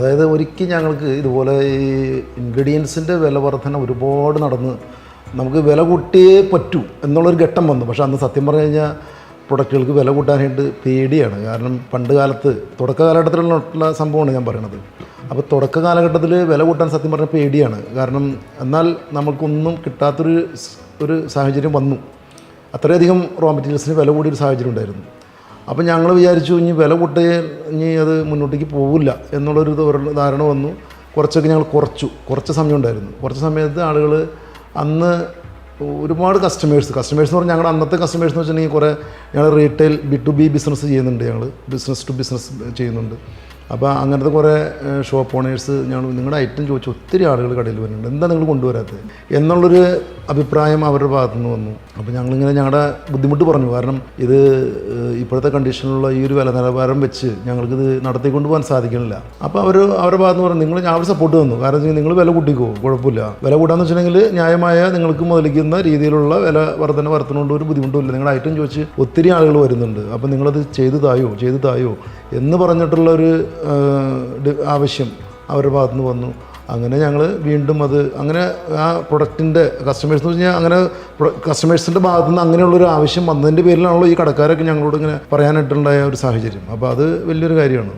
അതായത് ഒരിക്കൽ ഞങ്ങൾക്ക് ഇതുപോലെ ഈ ഇൻഗ്രീഡിയൻസിൻ്റെ വില വർധന ഒരുപാട് നടന്ന് നമുക്ക് വില കൂട്ടിയേ പറ്റൂ എന്നുള്ളൊരു ഘട്ടം വന്നു. പക്ഷേ അന്ന് സത്യം പറഞ്ഞു കഴിഞ്ഞാൽ പ്രൊഡക്റ്റുകൾക്ക് വില കൂട്ടാനായിട്ട് പേടിയാണ്. കാരണം പണ്ട് കാലത്ത് തുടക്ക കാലഘട്ടത്തിലുള്ള സംഭവമാണ് ഞാൻ പറയണത്. അപ്പോൾ തുടക്ക കാലഘട്ടത്തിൽ വില കൂട്ടാൻ സത്യം പറഞ്ഞാൽ പേടിയാണ്. കാരണം എന്നാൽ നമുക്കൊന്നും കിട്ടാത്തൊരു സാഹചര്യം വന്നു. അത്രയധികം റോ മെറ്റീരിയൽസിന് വില കൂടിയൊരു സാഹചര്യം ഉണ്ടായിരുന്നു. അപ്പോൾ ഞങ്ങൾ വിചാരിച്ചു ഇനി വില കൂട്ടിയേ ഇനി അത് മുന്നോട്ടേക്ക് പോകില്ല എന്നുള്ളൊരു ധാരണ വന്നു. കുറച്ചൊക്കെ ഞങ്ങൾ കുറച്ച് സമയം ഉണ്ടായിരുന്നു. കുറച്ച് സമയത്ത് ആളുകൾ അന്ന് ഒരുപാട് കസ്റ്റമേഴ്സ് എന്ന് പറഞ്ഞാൽ ഞങ്ങളുടെ അന്നത്തെ കസ്റ്റമേഴ്സ് എന്ന് വെച്ചിട്ടുണ്ടെങ്കിൽ കുറേ ഞങ്ങൾ റീറ്റെയിൽ B2B ബിസിനസ് ചെയ്യുന്നുണ്ട്. ഞങ്ങൾ ബിസിനസ് ടു ബിസിനസ് ചെയ്യുന്നുണ്ട്. അപ്പോൾ അങ്ങനത്തെ കുറേ ഷോപ്പ് ഓണേഴ്സ് നിങ്ങളുടെ ഐറ്റം ചോദിച്ച് ഒത്തിരി ആളുകൾ കടയിൽ വരുന്നുണ്ട്, എന്താ നിങ്ങൾ കൊണ്ടുവരാത്തത് എന്നുള്ളൊരു അഭിപ്രായം അവരുടെ ഭാഗത്തു നിന്ന് വന്നു. അപ്പോൾ ഞങ്ങളിങ്ങനെ ഞങ്ങളുടെ ബുദ്ധിമുട്ട് പറഞ്ഞു. കാരണം ഇത് ഇപ്പോഴത്തെ കണ്ടീഷനിലുള്ള ഈ ഒരു വില നിലവാരം വെച്ച് ഞങ്ങൾക്കിത് നടത്തിക്കൊണ്ട് പോകാൻ സാധിക്കണില്ല. അപ്പോൾ അവരുടെ ഭാഗത്ത് നിന്ന് പറഞ്ഞു നിങ്ങൾ സപ്പോർട്ട് തന്നു. കാരണം നിങ്ങൾ വില കൂട്ടിക്കോ, കുഴപ്പമില്ല. വില കൂട്ടാന്ന് വെച്ചിട്ടുണ്ടെങ്കിൽ ന്യായമായ നിങ്ങൾക്ക് മുതലിക്കുന്ന രീതിയിലുള്ള വില വർധനകൊണ്ട് ഒരു ബുദ്ധിമുട്ടുമില്ല. നിങ്ങളുടെ ഐറ്റം ചോദിച്ച് ഒത്തിരി ആളുകൾ വരുന്നുണ്ട്. അപ്പോൾ നിങ്ങളത് ചെയ്തു തായോ എന്ന് പറഞ്ഞിട്ടുള്ളൊരു ആവശ്യം അവരുടെ ഭാഗത്തു നിന്ന് വന്നു. അങ്ങനെ ഞങ്ങൾ വീണ്ടും അങ്ങനെ ആ പ്രൊഡക്റ്റിൻ്റെ കസ്റ്റമേഴ്സ് എന്ന് വെച്ച് കഴിഞ്ഞാൽ അങ്ങനെ കസ്റ്റമേഴ്സിൻ്റെ ഭാഗത്തു നിന്ന് അങ്ങനെയുള്ളൊരു ആവശ്യം വന്നതിൻ്റെ പേരിലാണല്ലോ ഈ കടക്കാരൊക്കെ ഞങ്ങളോട് ഇങ്ങനെ പറയാനായിട്ടുണ്ടായ ഒരു സാഹചര്യം. അപ്പോൾ അത് വലിയൊരു കാര്യമാണ്.